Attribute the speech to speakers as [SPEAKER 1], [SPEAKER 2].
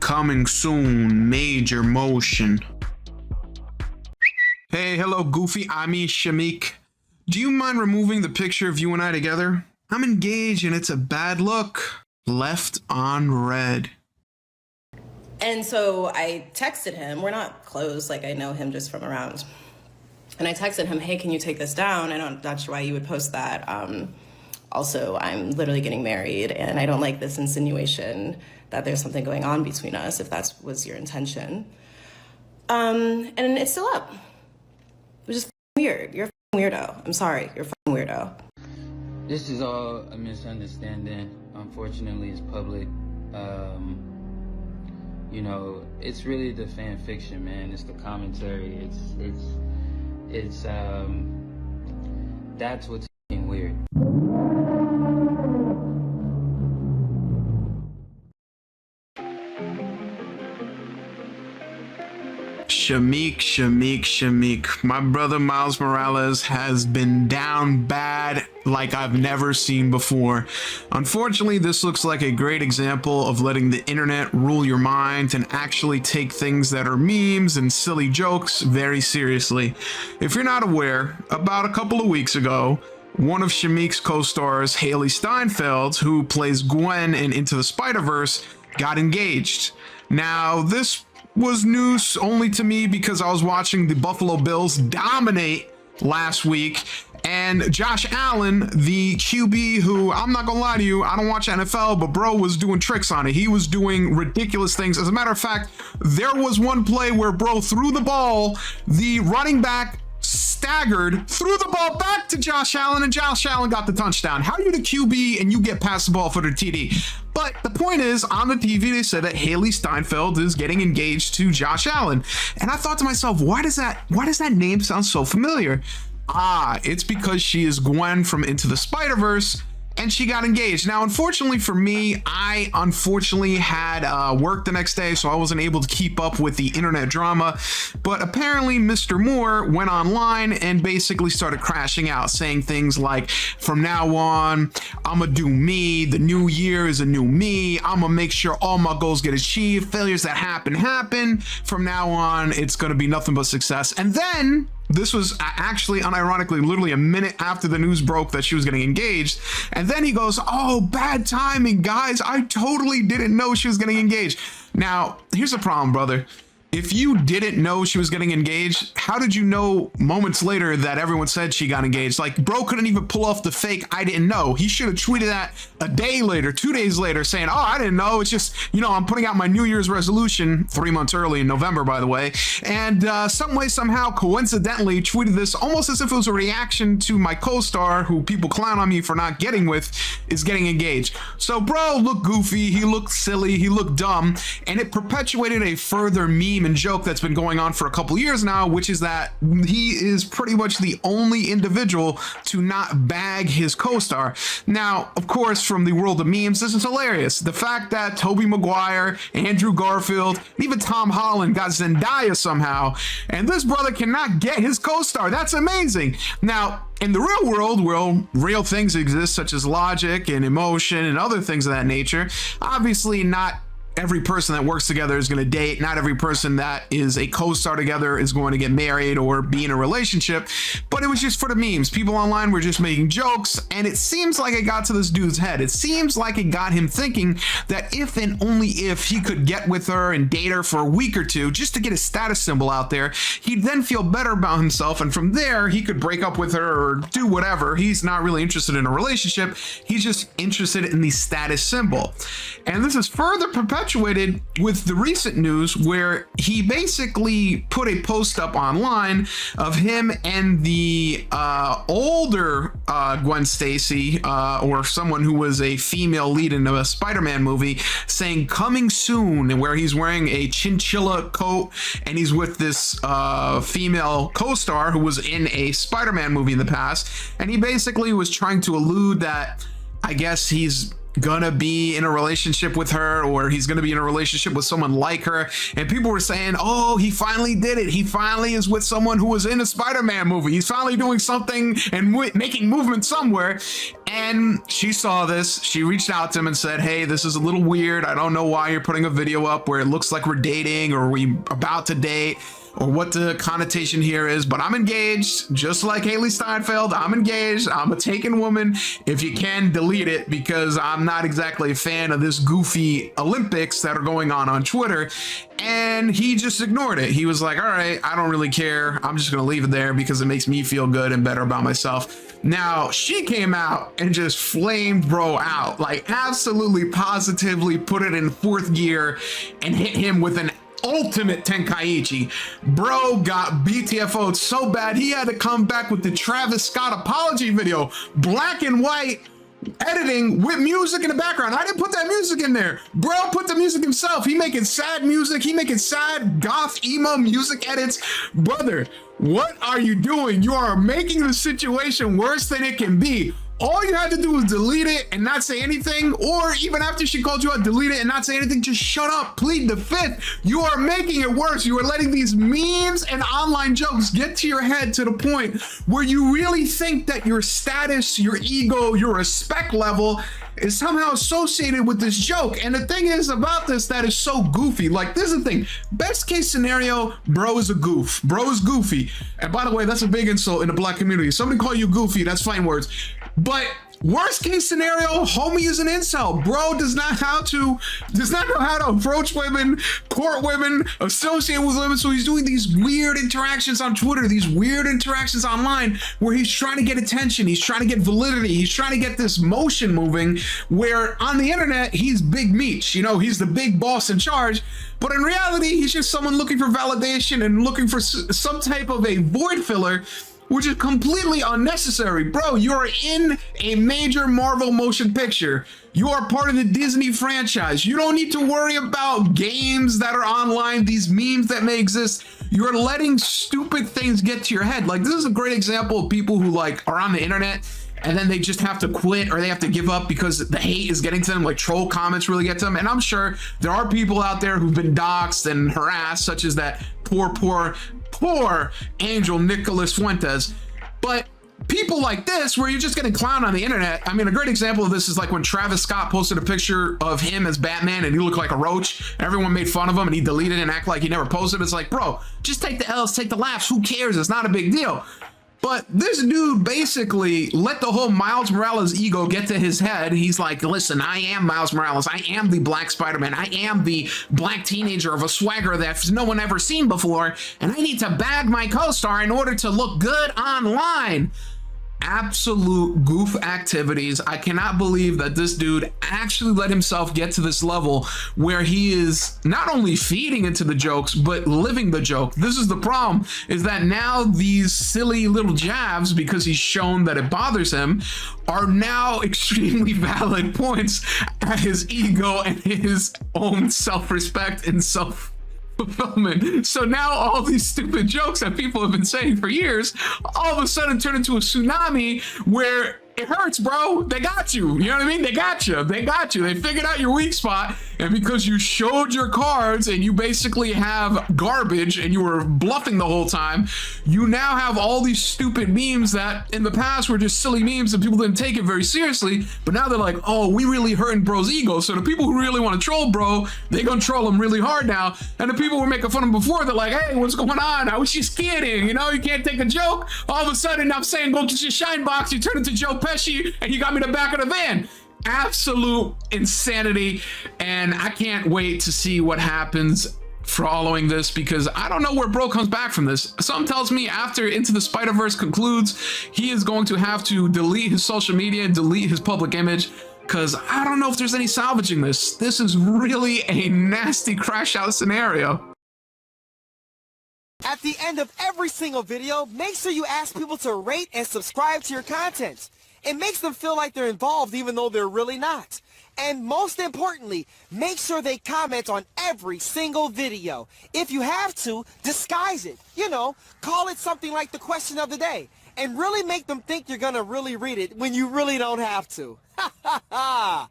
[SPEAKER 1] Coming soon, major motion. Hey, hello, Goofy. I'm Shameik. Do you mind removing the picture of you and I together? I'm engaged and it's a bad look. Left on red.
[SPEAKER 2] And so I texted him. We're not close, like I know him just from around. And I texted him, hey, can you take this down? I'm not sure why you would post that. Also, I'm literally getting married and I don't like this insinuation that there's something going on between us, if that was your intention. And it's still up, which is weird. You're a weirdo. I'm sorry, you're a weirdo.
[SPEAKER 3] This is all a misunderstanding. Unfortunately, it's public. You know, it's really the fan fiction, man. It's the commentary. It's that's what's weird.
[SPEAKER 1] Shameik. My brother Miles Morales has been down bad like I've never seen before. Unfortunately, this looks like a great example of letting the internet rule your mind and actually take things that are memes and silly jokes very seriously. If you're not aware, about a couple of weeks ago, one of Shameik's co-stars, Hailee Steinfeld, who plays Gwen in Into the Spider-Verse, got engaged. Now, this was news only to me because I was watching the Buffalo Bills dominate last week, and Josh Allen, the QB, who I'm not gonna lie to you, I don't watch NFL, but bro was doing tricks on it. He was doing ridiculous things. As a matter of fact, there was one play where bro threw the ball, the running back staggered, threw the ball back to Josh Allen, and Josh Allen got the touchdown. How are you the QB and you get past the ball for the TD? But the point is, on the TV, they said that Hailee Steinfeld is getting engaged to Josh Allen. And I thought to myself, why does that name sound so familiar? It's because she is Gwen from Into the Spider-Verse, and she got engaged. Now, unfortunately for me, I unfortunately had work the next day, so I wasn't able to keep up with the internet drama. But apparently, Mr. Moore went online and basically started crashing out, saying things like, from now on, I'ma do me. The new year is a new me. I'ma make sure all my goals get achieved. Failures that happen. From now on, it's gonna be nothing but success. And then, this was actually, unironically, literally a minute after the news broke that she was getting engaged. And then he goes, oh, bad timing, guys. I totally didn't know she was getting engaged. Now, here's the problem, brother. If you didn't know she was getting engaged, how did you know moments later that everyone said she got engaged? Like, bro couldn't even pull off the fake I didn't know. He should have tweeted that a day later, 2 days later, saying, oh, I didn't know. It's just, you know, I'm putting out my New Year's resolution 3 months early in November, by the way. And some way, somehow, coincidentally, tweeted this almost as if it was a reaction to my co-star, who people clown on me for not getting with, is getting engaged. So bro looked goofy, he looked silly, he looked dumb, and it perpetuated a further meme and joke that's been going on for a couple years now, which is that he is pretty much the only individual to not bag his co-star. Now, of course, from the world of memes, this is hilarious. The fact that Tobey Maguire, Andrew Garfield, and even Tom Holland got Zendaya somehow, and this brother cannot get his co-star. That's amazing. Now, in the real world, where real things exist, such as logic and emotion and other things of that nature, obviously not every person that works together is going to date. Not every person that is a co-star together is going to get married or be in a relationship, but it was just for the memes. People online were just making jokes, and it seems like it got to this dude's head. It seems like it got him thinking that if and only if he could get with her and date her for a week or two just to get his status symbol out there, he'd then feel better about himself, and from there he could break up with her or do whatever. He's not really interested in a relationship. He's just interested in the status symbol. And this is further perpetuated with the recent news where he basically put a post up online of him and the older Gwen Stacey, or someone who was a female lead in a Spider-Man movie, saying coming soon, and where he's wearing a chinchilla coat and he's with this female co-star who was in a Spider-Man movie in the past. And he basically was trying to allude that I guess he's gonna be in a relationship with her, or he's gonna be in a relationship with someone like her. And people were saying, oh, he finally did it. He finally is with someone who was in a Spider-Man movie. He's finally doing something and making movement somewhere. And she saw this. She reached out to him and said, hey, this is a little weird. I don't know why you're putting a video up where it looks like we're dating or we about to date, or what the connotation here is, but I'm engaged, just like Haley Steinfeld. I'm engaged. I'm a taken woman. If you can, delete it, because I'm not exactly a fan of this goofy Olympics that are going on Twitter. And he just ignored it. He was like, all right, I don't really care. I'm just gonna leave it there because it makes me feel good and better about myself. Now, she came out and just flamed bro out, like absolutely positively put it in fourth gear and hit him with an ultimate Tenkaichi. Bro got BTFO'd so bad he had to come back with the Travis Scott apology video, black and white editing with music in the background. I didn't put that music in there. Bro put the music himself. He making sad music. He making sad goth emo music edits. Brother, what are you doing? You are making the situation worse than it can be. All you had to do was delete it and not say anything, or even after she called you out, delete it and not say anything. Just shut up, plead the fifth. You are making it worse. You are letting these memes and online jokes get to your head to the point where you really think that your status, your ego, your respect level is somehow associated with this joke. And the thing is about this that is so goofy. Like, this is the thing. Best case scenario, bro is a goof. Bro is goofy. And by the way, that's a big insult in the black community. Somebody call you goofy, that's fine words. But worst case scenario, homie is an incel. Bro does not know how to approach women, court women, associate with women. So he's doing these weird interactions on Twitter, these weird interactions online where he's trying to get attention. He's trying to get validity. He's trying to get this motion moving, where on the internet, he's Big Meech. You know, he's the big boss in charge. But in reality, he's just someone looking for validation and looking for some type of a void filler, which is completely unnecessary. Bro, you're in a major Marvel motion picture. You are part of the Disney franchise. You don't need to worry about games that are online, these memes that may exist. You're letting stupid things get to your head. Like, this is a great example of people who like are on the internet and then they just have to quit or they have to give up because the hate is getting to them. Like, troll comments really get to them. And I'm sure there are people out there who've been doxxed and harassed, such as that poor Angel Nicholas Fuentes. But people like this, where you're just getting clowned on the internet. I mean, a great example of this is like when Travis Scott posted a picture of him as Batman and he looked like a roach. Everyone made fun of him and he deleted it and acted like he never posted. It's like, bro, just take the L's, take the laughs. Who cares? It's not a big deal. But this dude basically let the whole Miles Morales ego get to his head. He's like, listen, I am Miles Morales. I am the Black Spider-Man. I am the black teenager of a swagger that no one ever seen before. And I need to bag my co-star in order to look good online. Absolute goof activities. I cannot believe that this dude actually let himself get to this level where he is not only feeding into the jokes, but living the joke. This is the problem, is that now these silly little jabs, because he's shown that it bothers him, are now extremely valid points at his ego and his own self-respect and self-fulfillment. So now all these stupid jokes that people have been saying for years all of a sudden turn into a tsunami where it hurts, bro. They got you. You know what I mean? They got you. They got you. They figured out your weak spot. And because you showed your cards and you basically have garbage and you were bluffing the whole time, you now have all these stupid memes that in the past were just silly memes and people didn't take it very seriously. But now they're like, oh, we really hurting bro's ego. So the people who really want to troll bro, they're going to troll him really hard now. And the people who were making fun of him before, they're like, hey, what's going on? I was just kidding. You know, you can't take a joke. All of a sudden I'm saying, go get your shine box. You turn into Joe Pesci and you got me the back of the van. Absolute insanity. And I can't wait to see what happens following this, because I don't know where bro comes back from this. Something tells me after Into the Spider-Verse concludes, he is going to have to delete his social media and delete his public image, because I don't know if there's any salvaging this. This is really a nasty crash out scenario.
[SPEAKER 4] At the end of every single video, make sure you ask people to rate and subscribe to your content. It makes them feel like they're involved even though they're really not. And most importantly, make sure they comment on every single video. If you have to, disguise it. You know, call it something like the question of the day. And really make them think you're gonna really read it when you really don't have to. Ha ha ha!